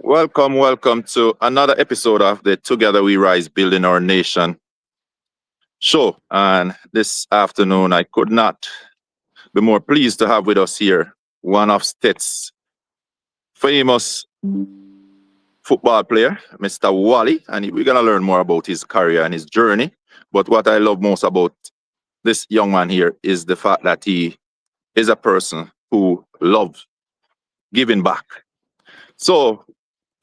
Welcome to another episode of the Together We Rise Building Our Nation show. And this afternoon, I could not be more pleased to have with us here one of Steths' famous football player, Mr. Wally. And we're going to learn more about his career and his journey. But what I love most about this young man here is the fact that he is a person who loves giving back. So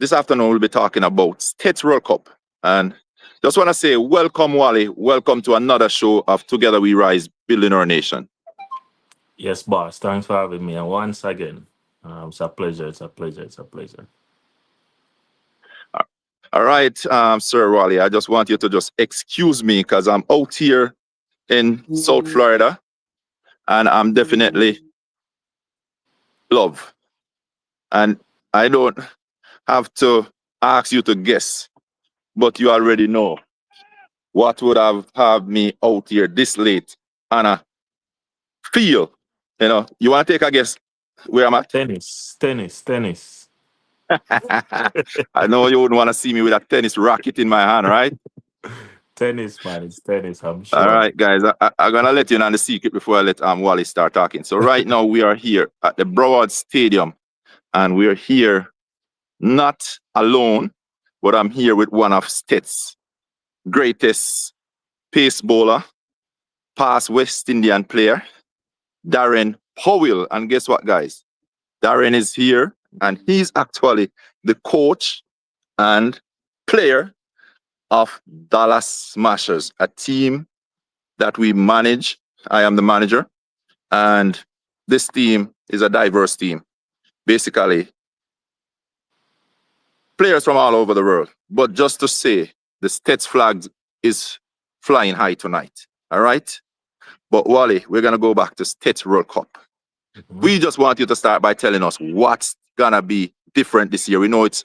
this afternoon, we'll be talking about Steths World Cup. And just want to say, welcome, Wally. Welcome to another show of Together We Rise, Building Our Nation. Yes, boss. Thanks for having me. And once again, it's a pleasure. It's a pleasure. It's a pleasure. All right, Sir Wally, I just want you to just excuse me because I'm out here in South Florida and I'm definitely love. And I don't have to ask you to guess, but you already know what would have me out here this late on a field. You want to take a guess where I'm at? Tennis. I know you wouldn't want to see me with a tennis racket in my hand, right? Tennis, man. It's tennis, I'm All sure. right, guys. I'm gonna let you in on the secret before I let Wally start talking. So right now we are here at the Broward Stadium, and we're here not alone, but I'm here with one of Steths' greatest pace bowler, past West Indian player, Darren Powell. And guess what, guys? Darren is here, and he's actually the coach and player of Dallas Smashers, a team that we manage. I am the manager, and this team is a diverse team. Basically, players from all over the world. But just to say, the Steths flag is flying high tonight. All right? But Wally, we're going to go back to Steths World Cup. We just want you to start by telling us what's going to be different this year. We know it's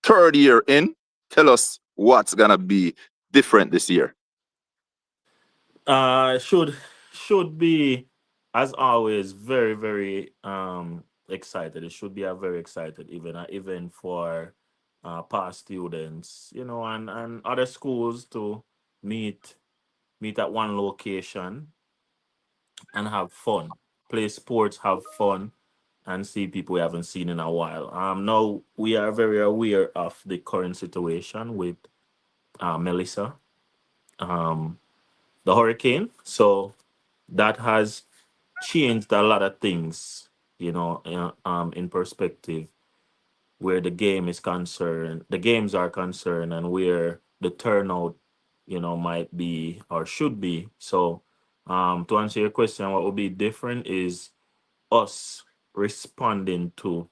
third year in. Tell us what's going to be different this year. Should be, as always, very excited. It should be a very excited even for past students, and other schools to meet meet at one location and have fun, play sports, have fun, and see people we haven't seen in a while. Now we are very aware of the current situation with Melissa, um, the hurricane. So that has changed a lot of things, in perspective where the game is concerned, the games are concerned, and where the turnout, might be or should be. So, to answer your question, what would be different is us responding to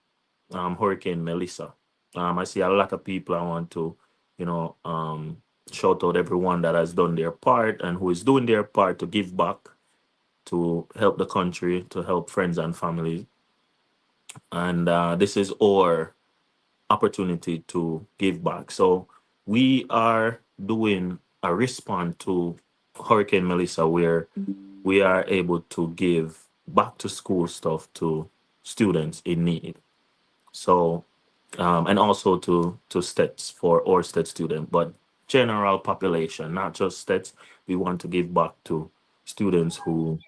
Hurricane Melissa. I see a lot of people. I want to, you know, um, shout out everyone that has done their part and who is doing their part to give back, to help the country, to help friends and family. And this is our opportunity to give back. So we are doing a response to Hurricane Melissa where we are able to give back to school stuff to students in need. So and also to Steths for our Steths student, but general population, not just Steths. We want to give back to students who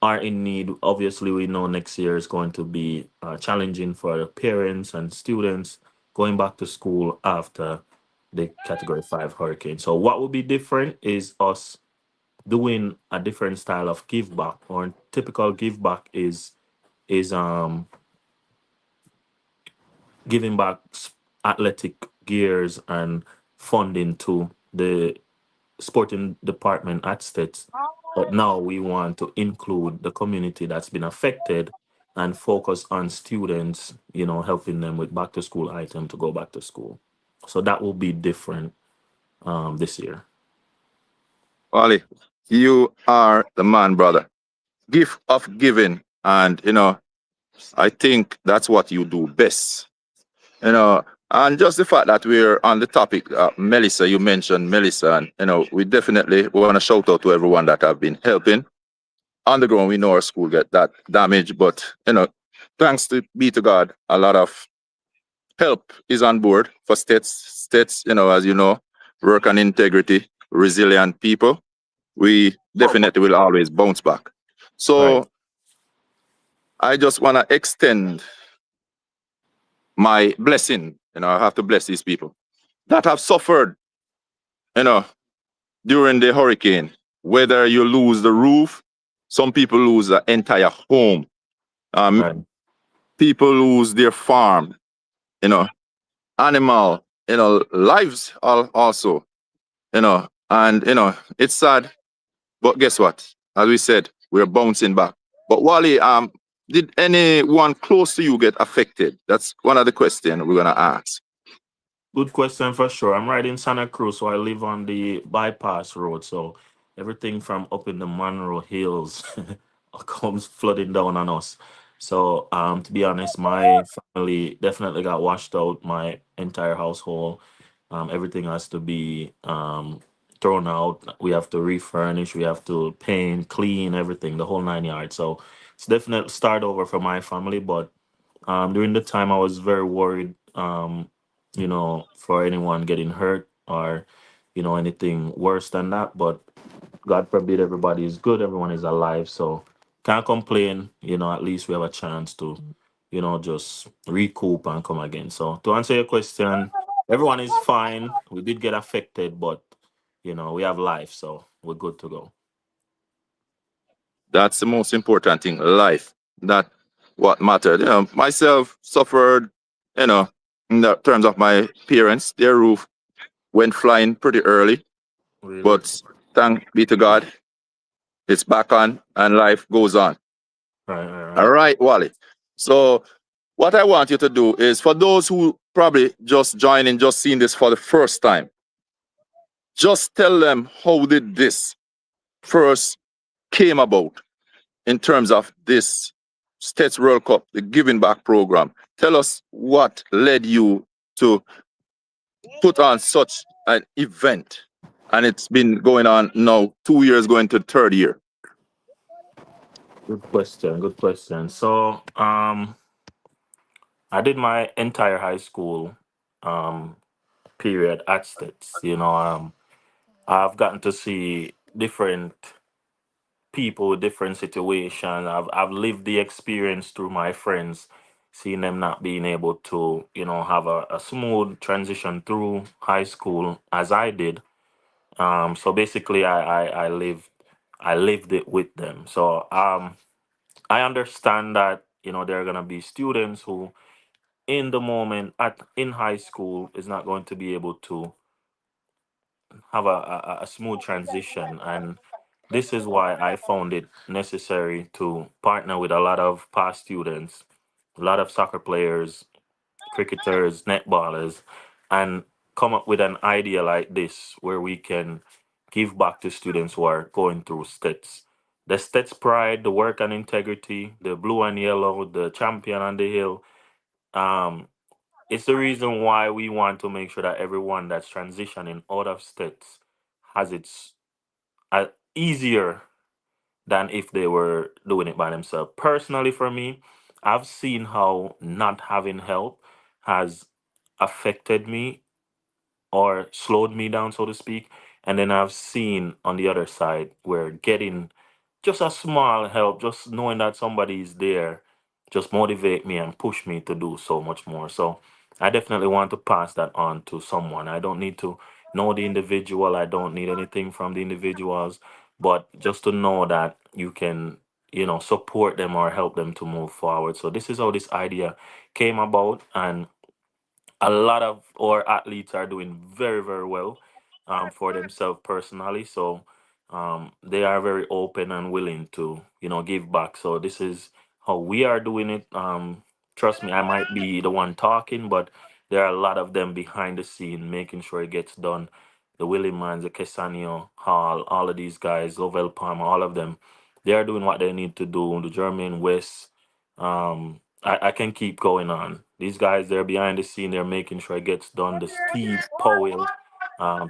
are in need. Obviously, we know next year is going to be challenging for the parents and students going back to school after the Category 5 hurricane. So, what will be different is us doing a different style of give back. Or typical give back is giving back athletic gears and funding to the sporting department at States. But now we want to include the community that's been affected and focus on students, helping them with back to school item to go back to school. So that will be different this year. Wally, you are the man, brother. Gift of giving. And, I think that's what you do best. And just the fact that we're on the topic, Melissa, you mentioned Melissa, and we definitely want to shout out to everyone that have been helping. On the ground, we know our school get that damage, but thanks to be to God, a lot of help is on board for states. States, as you know, work on integrity, resilient people. We definitely will always bounce back. Right. So I just want to extend my blessing. I have to bless these people that have suffered, you know, during the hurricane. Whether you lose the roof, some people lose the entire home. Um, Right. People lose their farm, you know, animal, lives also, and it's sad. But guess what? As we said, we're bouncing back. But Wally, did anyone close to you get affected? That's one of the questions we're gonna ask. Good question for sure. I'm right in Santa Cruz, so I live on the bypass road. So everything from up in the Monroe Hills comes flooding down on us. So to be honest, my family definitely got washed out. My entire household, everything has to be thrown out. We have to refurnish. We have to paint, clean everything, the whole 9 yards. So it's definitely start over for my family, but during the time, I was very worried, for anyone getting hurt or, anything worse than that. But God forbid everybody is good, everyone is alive. So can't complain, at least we have a chance to, just recoup and come again. So to answer your question, everyone is fine. We did get affected, but, we have life. So we're good to go. That's the most important thing, life. That what mattered. Myself suffered, you know, in the terms of my parents, their roof went flying pretty early, Really? but thank be to God, it's back on and life goes on. Right, right, All right. right, Wally. So what I want you to do is for those who probably just joining, just seeing this for the first time, just tell them how did this first came about in terms of this Steths World Cup, the giving back program. Tell us what led you to put on such an event. And it's been going on now 2 years, going to the third year. Good question. Good question. So, I did my entire high school um, period at Stets. I've gotten to see different people, different situations. I've lived the experience through my friends, seeing them not being able to, have a smooth transition through high school as I did. So basically, I lived it with them. So I understand that there are gonna be students who in the moment at in high school is not going to be able to have a smooth transition, and this is why I found it necessary to partner with a lot of past students, a lot of soccer players, cricketers, netballers, and come up with an idea like this where we can give back to students who are going through stets. The stets pride, the work and integrity, the blue and yellow, the champion on the hill. um it's the reason why we want to make sure that everyone that's transitioning out of states has it easier than if they were doing it by themselves. Personally, for me, I've seen how not having help has affected me or slowed me down, so to speak. And then I've seen on the other side where getting just a small help, just knowing that somebody is there, just motivate me and push me to do so much more. So I definitely want to pass that on to someone. I don't need to know the individual. I don't need anything from the individuals, but just to know that you can, support them or help them to move forward. So this is how this idea came about, and a lot of our athletes are doing very very well for themselves personally, so they are very open and willing to give back. So this is how we are doing it. Trust me, I might be the one talking, but there are a lot of them behind the scene making sure it gets done. The Willimans, the Kesanio Hall, all of these guys, Lovell Palmer, all of them, they are doing what they need to do. The German West, I can keep going on. These guys, they're behind the scene. They're making sure it gets done. The Steve Powell,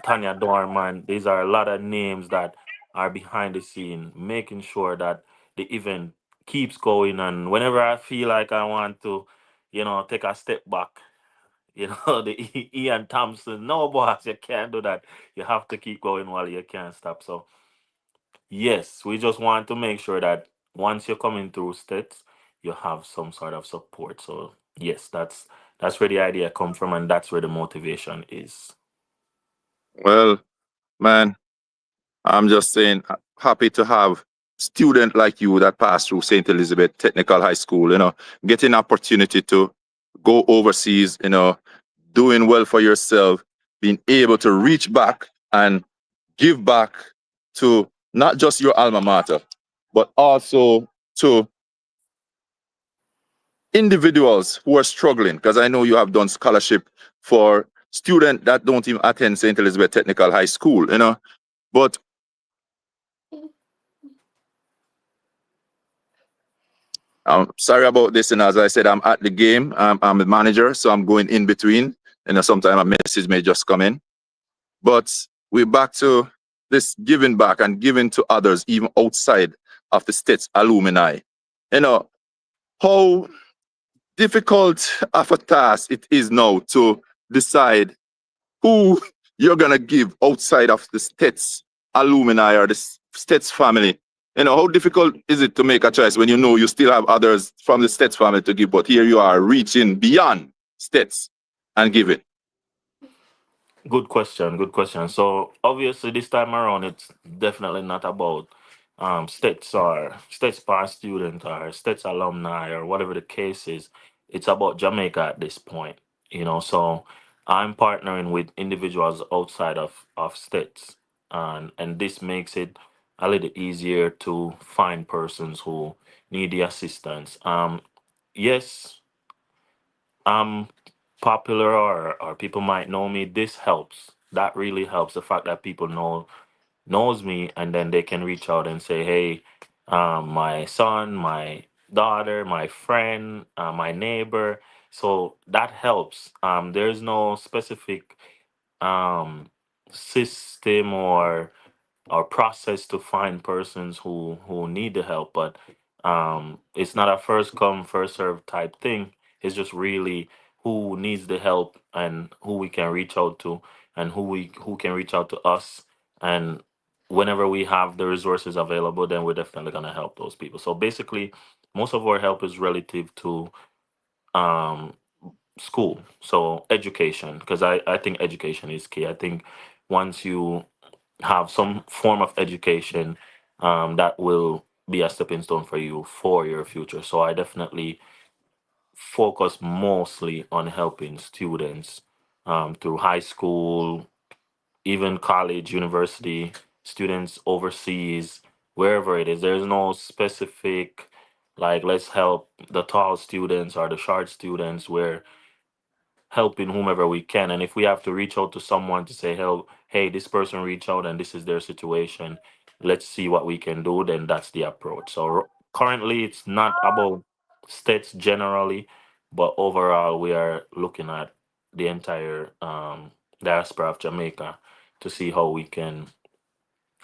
Tanya Dorman. These are a lot of names that are behind the scene, making sure that the event keeps going. And whenever I feel like I want to, take a step back, the Ian Thompson. No, boss, you can't do that. You have to keep going while you can't stop. So yes, we just want to make sure that once you're coming through states, you have some sort of support. So yes, that's where the idea comes from, and that's where the motivation is. Well, man, I'm just saying, happy to have student like you that pass through St. Elizabeth Technical High School, getting opportunity to go overseas, doing well for yourself, being able to reach back and give back to not just your alma mater, but also to individuals who are struggling. Because I know you have done scholarship for students that don't even attend St. Elizabeth Technical High School, But I'm sorry about this, and as I said, I'm at the game. I'm the manager, so I'm going in between. Sometimes a message may just come in. But we're back to this giving back and giving to others, even outside of the state's alumni. You know, how difficult of a task it is now to decide who you're gonna give outside of the state's alumni or the state's family. How difficult is it to make a choice when you know you still have others from the state's family to give, but here you are reaching beyond states and giving. Good question. Good question. So obviously this time around, it's definitely not about states or states past student or states alumni or whatever the case is. It's about Jamaica at this point. So I'm partnering with individuals outside of states, and this makes it a little easier to find persons who need the assistance. Yes, I'm popular, or people might know me. This helps. That really helps. The fact that people knows me, and then they can reach out and say, "Hey, my son, my daughter, my friend, my neighbor." So that helps. There's no specific um, system or process to find persons who need the help, but it's not a first come first serve type thing. It's just really who needs the help and who we can reach out to, and who can reach out to us, and whenever we have the resources available, then we're definitely going to help those people. So basically, most of our help is relative to um school, so education, because I think education is key. I think once you have some form of education, that will be a stepping stone for you for your future. So I definitely focus mostly on helping students through high school, even college, university, students overseas, wherever it is. There's no specific, like, let's help the tall students or the short students, where helping whomever we can. And if we have to reach out to someone to say, hey, this person reached out and this is their situation, let's see what we can do, then that's the approach. So currently, it's not about states generally, but overall, we are looking at the entire diaspora of Jamaica to see how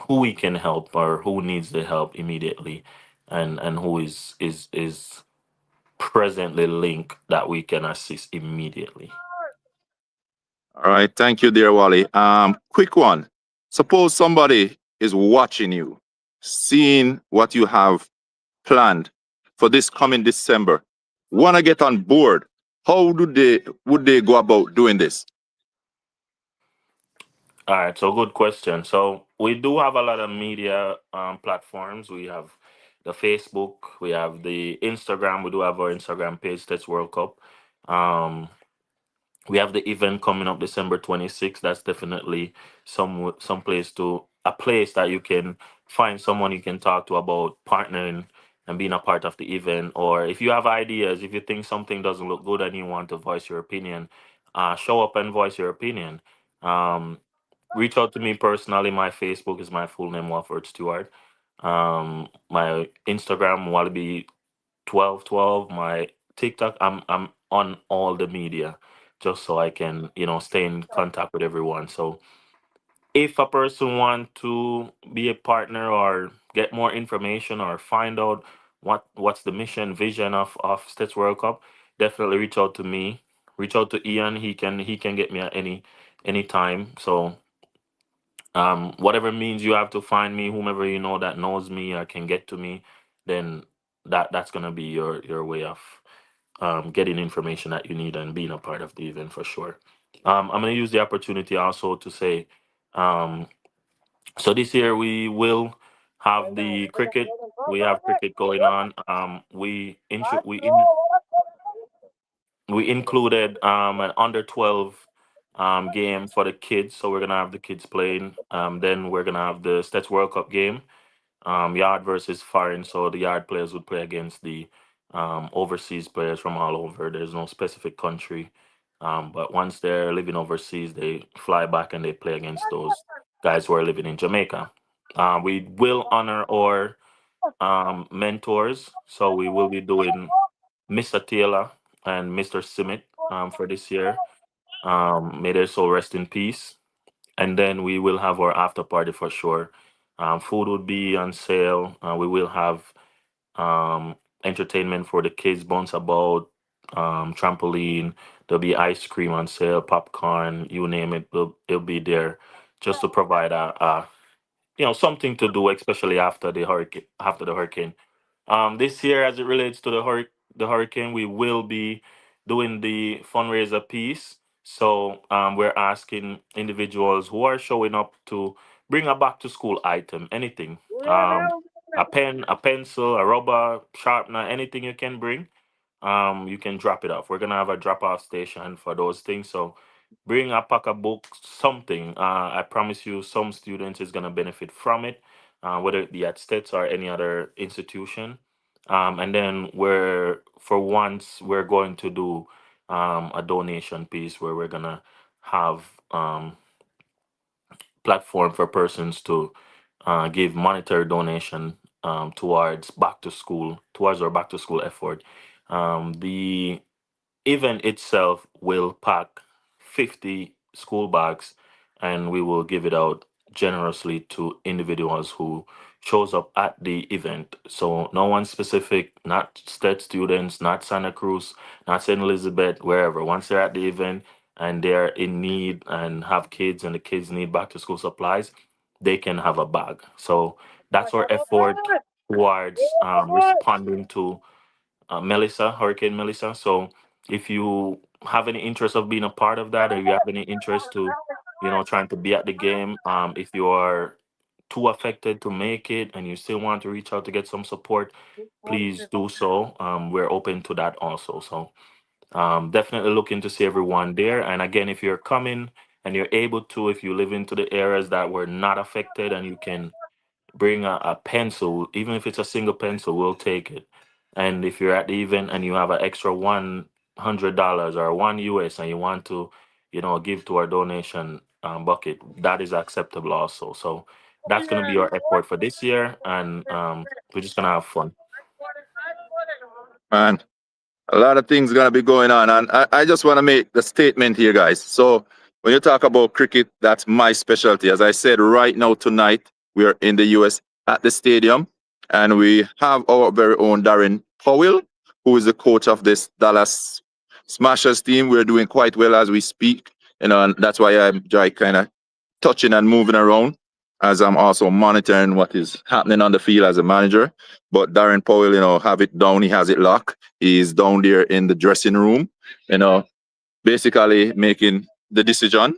who we can help, or who needs the help immediately, and who is presently linked that we can assist immediately. All right, thank you, dear Wally. Quick one. Suppose somebody is watching you, seeing what you have planned for this coming December, want to get on board. How would they go about doing this? All right, so good question. So we do have a lot of media platforms. We have the Facebook, we have the Instagram. We do have our Instagram page, Steths World Cup. Um, we have the event coming up December 26th. That's definitely some place to a place that you can find someone you can talk to about partnering and being a part of the event. Or if you have ideas, if you think something doesn't look good and you want to voice your opinion, show up and voice your opinion. Um, Reach out to me personally. My Facebook is my full name, Walford Stewart. My Instagram, Wallaby 1212. My TikTok, I'm on all the media, just so I can stay in contact with everyone. So if a person want to be a partner, or get more information, or find out what's the mission vision of Steths World Cup, definitely reach out to me. reach out to Eian. He can get me at any time. So whatever means you have to find me, whomever you know that knows me or can get to me, then that's gonna be your way of getting information that you need and being a part of the event for sure. I'm gonna use the opportunity also to say, um, so this year we will have the cricket. We have cricket going on. We included an under 12 game for the kids. So we're gonna have the kids playing. Then we're gonna have the Steths World Cup game, yard versus foreign. So the yard players would play against the overseas players from all over. There's no specific country, but once they're living overseas, they fly back and they play against those guys who are living in Jamaica. We will honor our mentors, so we will be doing Mr. Taylor and Mr. Simmet for this year. May their soul rest in peace. And then we will have our after party for sure. Food would be on sale. We will have um, entertainment for the kids, bounce about, trampoline. There'll be ice cream on sale, popcorn, you name it. It'll be there just to provide a something to do, especially after the hurricane. After the hurricane, this year, as it relates to the hurricane, we will be doing the fundraiser piece. So we're asking individuals who are showing up to bring a back to school item, anything, a pen, a pencil, a rubber, sharpener, anything you can bring. You can drop it off. We're gonna have a drop off station for those things. So bring a pack of books, something. I promise you, some students is gonna benefit from it, whether it be at Stets or any other institution. And then for once, we're going to do a donation piece where we're gonna have platform for persons to give monetary donation towards our back to school effort. The event itself will pack 50 school bags and we will give it out generously to individuals who shows up at the event. So no one specific, not state students, not Santa Cruz, not St. Elizabeth, wherever. Once they're at the event and they're in need and have kids and the kids need back to school supplies, they can have a bag. So that's our effort towards responding to Hurricane Melissa. So if you have any interest of being a part of that, or you have any interest to, trying to be at the game, if you are too affected to make it and you still want to reach out to get some support, please do so. We're open to that also. So definitely looking to see everyone there. And again, if you're coming and you're able to, if you live into the areas that were not affected and you can bring a pencil, even if it's a single pencil, we'll take it. And if you're at the event and you have an extra $100 or one US and you want to, give to our donation bucket, that is acceptable also. So that's gonna be our effort for this year, and we're just gonna have fun. Man, a lot of things gonna be going on, and I just want to make the statement here, guys. So when you talk about cricket, that's my specialty. As I said, right now tonight we are in the US at the stadium, and we have our very own Darren Powell, who is the coach of this Dallas Smashers team. We're doing quite well as we speak, and that's why I'm kind of touching and moving around as I'm also monitoring what is happening on the field as a manager. But Darren Powell, have it down. He has it locked. He's down there in the dressing room, basically making the decision.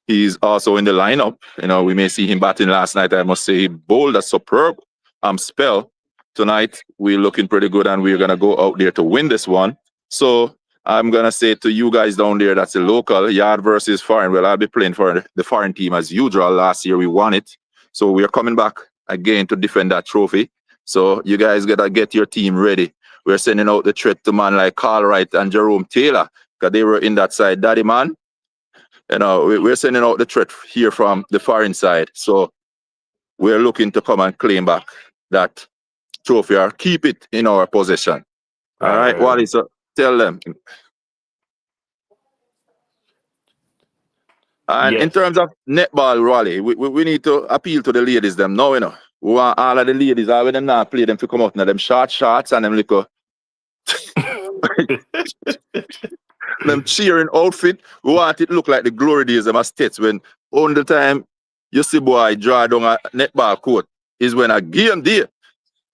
He's also in the lineup. We may see him batting last night. I must say he bowled a superb spell. Tonight, we're looking pretty good and we're going to go out there to win this one. So I'm going to say to you guys down there, that's a local, yard versus foreign. Well, I'll be playing for the foreign team as usual. Last year, we won it. So we're coming back again to defend that trophy. So you guys got to get your team ready. We're sending out the threat to man like Carl Wright and Jerome Taylor because they were in that side. Daddy man, we're sending out the threat here from the foreign side. So we're looking to come and claim back that trophy or keep it in our possession. All right, Right. Wally, so tell them. And in Yes. terms of netball, Wally, we need to appeal to the ladies them now, We want all of the ladies, all of them now play them to come out in them short shorts and them little them cheering outfit. We want it look like the glory days of my states when all the time you see boy draw down a netball court is when a game day.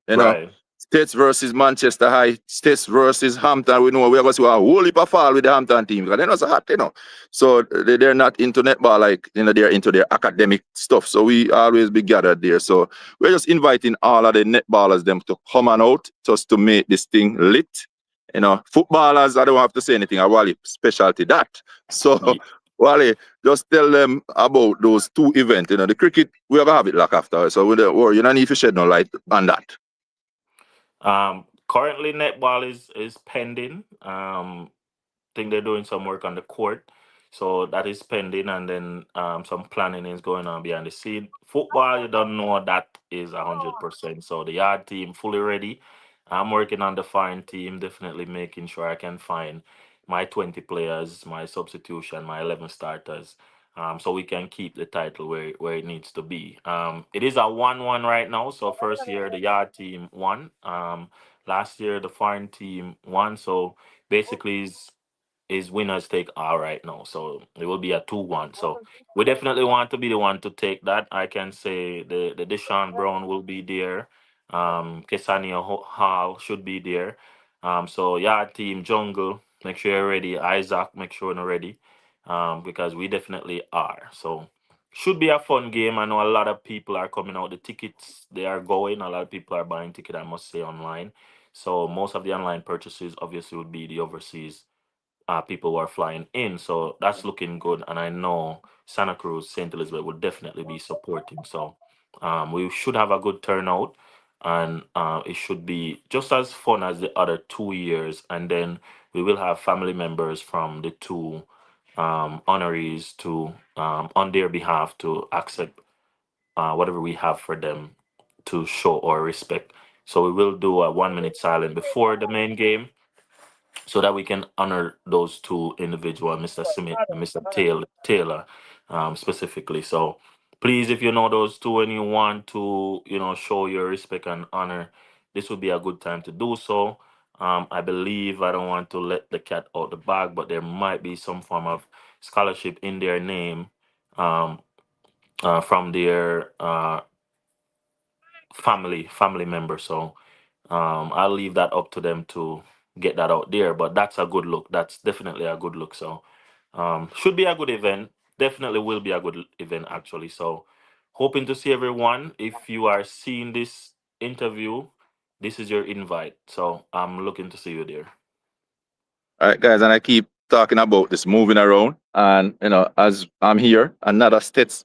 You know, Right. Steths versus Manchester High, Steths versus Hampton. We know we're going to see a whole heap of fall with the Hampton team because they're not so hot, you know. So they're not into netball like, you know, they're into their academic stuff. So we always be gathered there. So we're just inviting all of the netballers them to come on out just to make this thing lit. You know, footballers, I don't have to say anything. I Wally specialty that. So Ye- Wally, just tell them about those two events. You know, the cricket, we're gonna have it like after. So we don't worry, you don't need to shed no light on that. Currently, netball is pending. Think they're doing some work on the court, so that is pending, and then some planning is going on behind the scene. Football, you don't know that is 100%. So the yard team fully ready. I'm working on the foreign team, definitely making sure I can find my 20 players, my substitution, my 11 starters. So we can keep the title where it needs to be. It is a 1-1 right now. So first year the yard team won. Last year the foreign team won. So basically is winners take all right now. So it will be a 2-1. So we definitely want to be the one to take that. I can say the Deshaun Brown will be there. Kesania Hall should be there. So yeah, team Jungle, make sure you're ready. Isaac, make sure you're ready. Because we definitely are. So should be a fun game. I know a lot of people are coming out. The tickets they are going. A lot of people are buying ticket. I must say online. So most of the online purchases obviously would be the overseas people who are flying in. So that's looking good. And I know Santa Cruz, St. Elizabeth will definitely be supporting. So we should have a good turnout. And it should be just as fun as the other 2 years. And then we will have family members from the two honorees to, on their behalf, to accept whatever we have for them to show our respect. So we will do a 1 minute silence before the main game so that we can honor those two individuals, Mr. Smith and Mr. Taylor, specifically. So please, if you know those two and you want to, show your respect and honor, this would be a good time to do so. I believe I don't want to let the cat out the bag, but there might be some form of scholarship in their name um, from their family member. So I'll leave that up to them to get that out there. But that's a good look. That's definitely a good look. So should be a good event. Definitely will be a good event actually. So hoping to see everyone. If you are seeing this interview, this is your invite. So I'm looking to see you there. All right, guys, and I keep talking about this moving around. And, you know, as I'm here, another Steths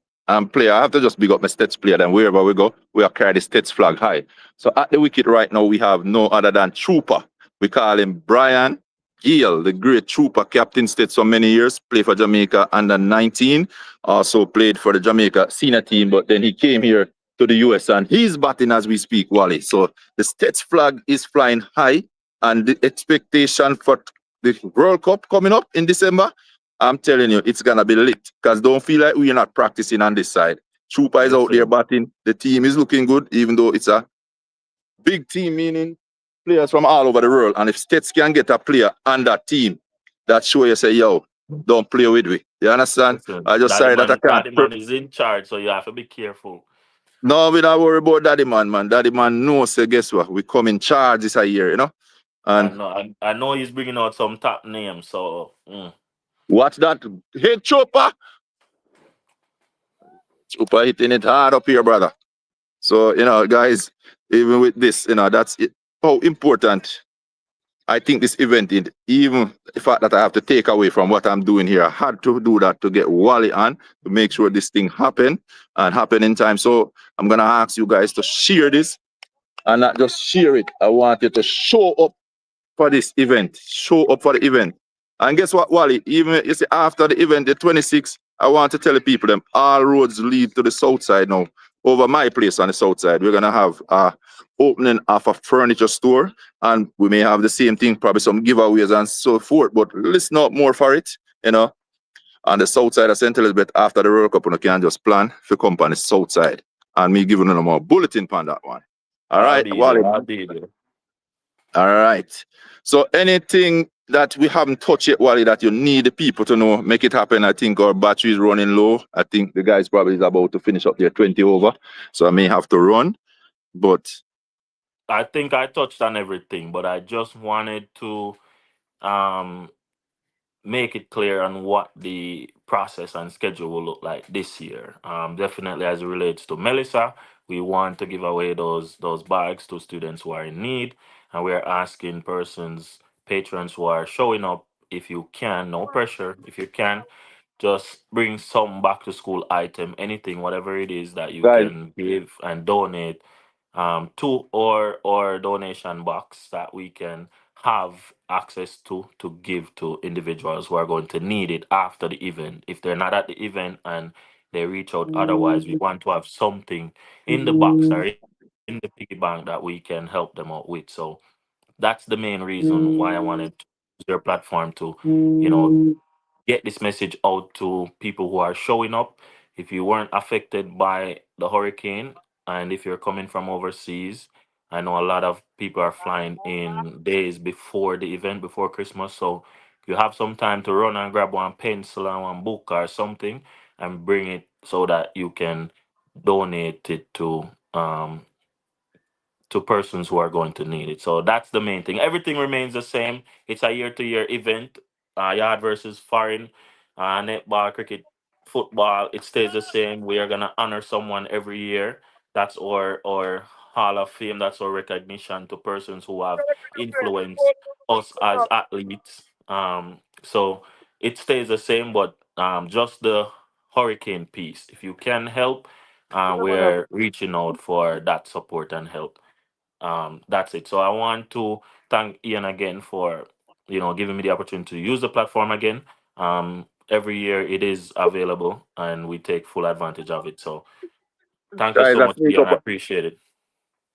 player, I have to just big up my Steths player. Then wherever we go, we are carry the Steths flag high. So at the wicket right now, we have no other than Trooper. We call him Brian Gill, the great Trooper, captain Steths for many years, played for Jamaica under 19, also played for the Jamaica senior team, but then he came here to the US and he's batting as we speak, Wally. So the Steths flag is flying high and the expectation for the World Cup coming up in December, I'm telling you, it's gonna be lit. Because don't feel like we're not practicing on this side. Trooper is out there Listen, batting. The team is looking good, even though it's a big team, meaning players from all over the world. And if Stets can get a player on that team, that show you say, yo, don't play with me. You understand? listen. I just Daddy sorry that I man, can't. Daddy man is in charge, so you have to be careful. No, we don't worry about Daddy man, man. Daddy man knows, say, guess what? We come in charge this a year, you know? I And know, I know he's bringing out some top names. So watch that. Hey, Chopper. Chopper hitting it hard up here, brother. So, you know, guys, even with this, you know, that's it, how important I think this event is. Even the fact that I have to take away from what I'm doing here, I had to do that to get Wally on to make sure this thing happen and happen in time. So I'm going to ask you guys to share this and not just share it. I want you to show up for this event. Show up for the event. And guess what, Wally? Even you see after the event, the 26th, I want to tell the people them all roads lead to the south side now. Over my place on the south side, we're gonna have a opening of a furniture store, and we may have the same thing, probably some giveaways and so forth. But listen up more for it, you know. On the south side of St. Elizabeth, after the World Cup, you can just plan for come on the south side, and me giving them more bulletin on that one. All I'll right, be Wally. there. I'll be there. All right. So anything that we haven't touched yet, Wally, that you need the people to know, make it happen. I think our battery is running low. I think the guys probably is about to finish up their 20 over. So I may have to run. But I think I touched on everything, but I just wanted to um make it clear on what the process and schedule will look like this year. Definitely, as it relates to Melissa, we want to give away those bags to students who are in need, and we are asking persons, patrons who are showing up, if you can, no pressure, if you can, just bring some back to school item, anything, whatever it is that you guys, can give and donate to or donation box that we can have access to give to individuals who are going to need it after the event. If they're not at the event and they reach out otherwise, we want to have something in the box or in the piggy bank that we can help them out with. So that's the main reason why I wanted to use your platform to, you know, get this message out to people who are showing up. If you weren't affected by the hurricane and if you're coming from overseas, I know a lot of people are flying in days before the event, before Christmas. So you have some time to run and grab one pencil and one book or something and bring it so that you can donate it to persons who are going to need it. So that's the main thing. Everything remains the same. It's a year-to-year event. Yard versus foreign, netball, cricket, football. It stays the same. We are gonna honor someone every year. That's our Hall of Fame. That's our recognition to persons who have influenced us as athletes. So it stays the same, but just the hurricane piece. If you can help, we're reaching out for that support and help. That's it. So I want to thank Ian again for giving me the opportunity to use the platform again. Every year it is available, and we take full advantage of it. So thank you guys, so I much, sneak Ian. up. I appreciate it.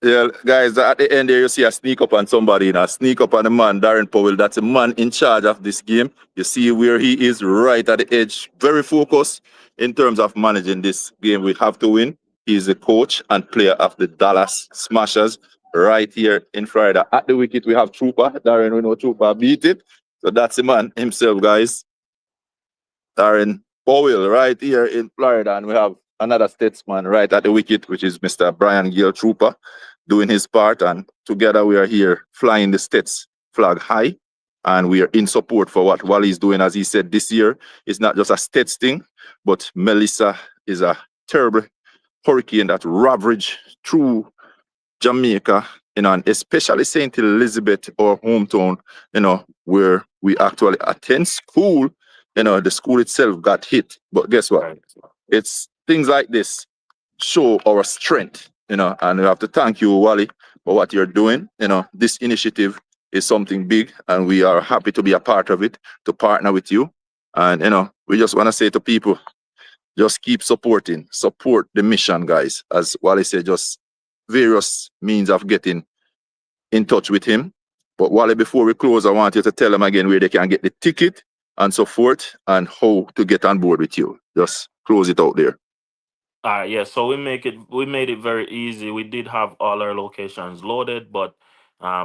Yeah, guys, at the end there you see a sneak up on somebody, sneak up on the man, Darren Powell. That's the man in charge of this game. You see where he is right at the edge, very focused in terms of managing this game. We have to win. He's the coach and player of the Dallas Smashers right here in Florida. At the wicket, we have Trooper. Darren, we know Trooper beat it. So that's the man himself, guys. Darren Powell right here in Florida, and we have another statesman right at the wicket, which is Mr. Brian Gill Trooper, doing his part. And together we are here flying the states flag high, and we are in support for what Wally is doing. As he said, this year is not just a states thing, but Melissa is a terrible hurricane that ravaged through Jamaica, and especially St. Elizabeth, our hometown, where we actually attend school. The school itself got hit. But guess what? Right. It's things like this show our strength, and we have to thank you, Wally, for what you're doing. This initiative is something big, and we are happy to be a part of it, to partner with you. And, we just want to say to people, just keep support the mission, guys. As Wally said, just various means of getting in touch with him. But Wally, before we close, I want you to tell them again where they can get the ticket and so forth and how to get on board with you. Just close it out there. Yeah, so we made it very easy. We did have all our locations loaded, but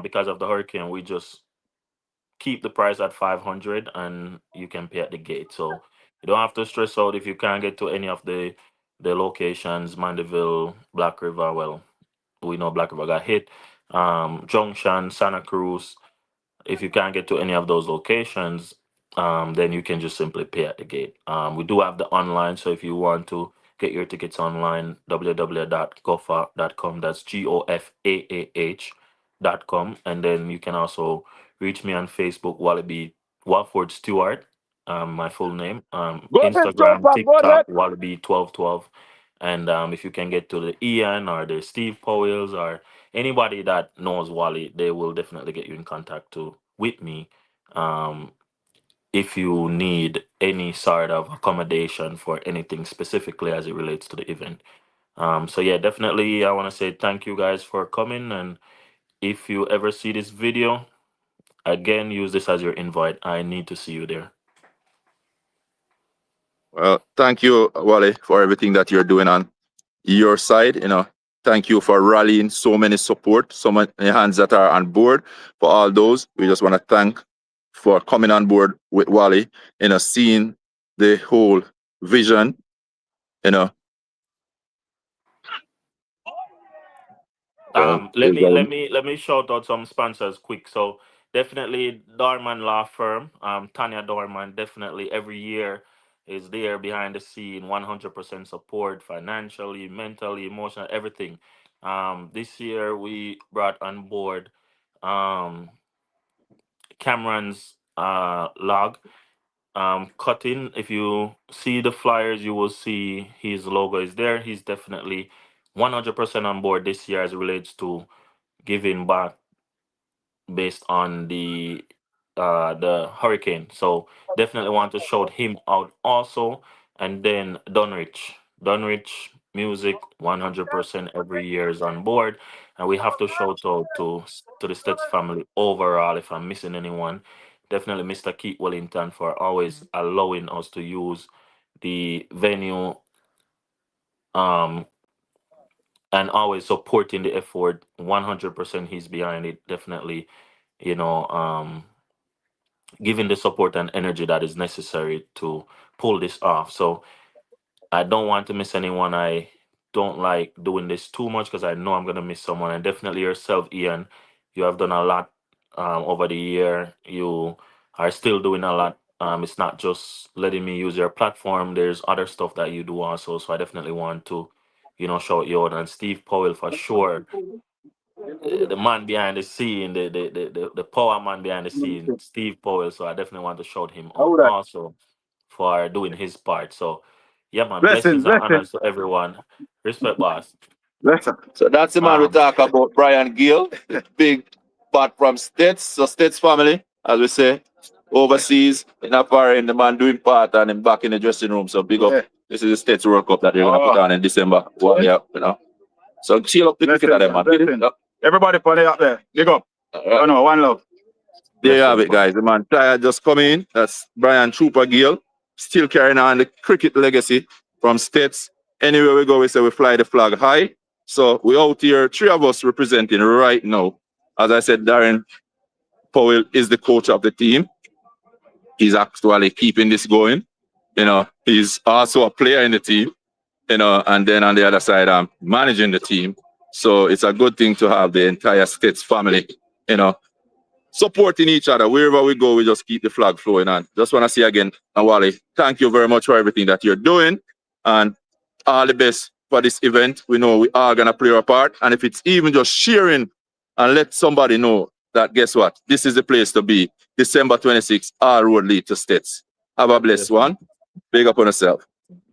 because of the hurricane, we just keep the price at 500 and you can pay at the gate. So you don't have to stress out if you can't get to any of the locations, Mandeville, Black River. Well, we know Black River got hit. Junction, Santa Cruz. If you can't get to any of those locations, then you can just simply pay at the gate. We do have the online, so if you want to get your tickets online, www.gofaah.com. That's GOFAAH.com. And then you can also reach me on Facebook, Wallaby Walford Stewart, my full name. Go ahead, Instagram, Chopper, go ahead. TikTok, Wallaby1212. And if you can get to the Ian or the Steve Powells or anybody that knows Wally, they will definitely get you in contact with me. Um, if you need any sort of accommodation for anything specifically as it relates to the event. So yeah, definitely I want to say thank you guys for coming. And if you ever see this video, again, use this as your invite. I need to see you there. Well, thank you, Wally, for everything that you're doing on your side. Thank you for rallying so many support, so many hands that are on board. For all those, we just want to thank for coming on board with Wally, seeing the whole vision, you know. Let me shout out some sponsors quick. So definitely Dorman Law Firm, Tanya Dorman, definitely every year is there behind the scene, 100% support financially, mentally, emotionally, everything. This year we brought on board um Cameron's log cutting. If you see the flyers, you will see his logo is there. He's definitely 100% on board this year as it relates to giving back based on the hurricane. So definitely want to shout him out also. And then Dunrich Music, 100% every year is on board. And we have to shout out to the Steths family overall. If I'm missing anyone, definitely Mr. Keith Wellington for always allowing us to use the venue um and always supporting the effort. 100% he's behind it. Definitely, you know, giving the support and energy that is necessary to pull this off. So I don't want to miss anyone. I don't like doing this too much because I know I'm gonna miss someone. And definitely yourself, Ian. You have done a lot over the year. You are still doing a lot. It's not just letting me use your platform. There's other stuff that you do also. So I definitely want to, shout you out. And Steve Powell for sure, the man behind the scene, the power man behind the scene, Steve Powell. So I definitely want to shout him out Hold on. also for doing his part. So yeah, man, Blessing, blessings and blessing, honors to everyone. Respect, boss. blessing. So that's the man we Um, talk about, Brian Gill, big bat from Steths. So Steths family, as we say, overseas, in a foreign, the man doing part and him back in the dressing room. So big up. Yeah. This is the Steths World Cup that they're gonna put on in December. Well, yeah. So chill up the cricket of them, man. Blessing. Everybody put it up there. Big up. Oh no, one love. There you have blessings, it, man. guys. The man tired just come in. That's Brian Trooper Gill, still carrying on the cricket legacy from States. Anywhere we go, we say we fly the flag high. So we out here, three of us representing right now. As I said, Darren Powell is the coach of the team. He's actually keeping this going. He's also a player in the team. And then on the other side, I'm managing the team. So it's a good thing to have the entire States family, supporting each other. Wherever we go, we just keep the flag flowing on. Just want to say again, Wally, thank you very much for everything that you're doing and all the best for this event. We know we are going to play our part. And if it's even just sharing and let somebody know that, guess what? This is the place to be. December 26th, all road lead to States. Have a blessed Yes, man. one. Big up on yourself.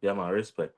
Yeah, man. Respect.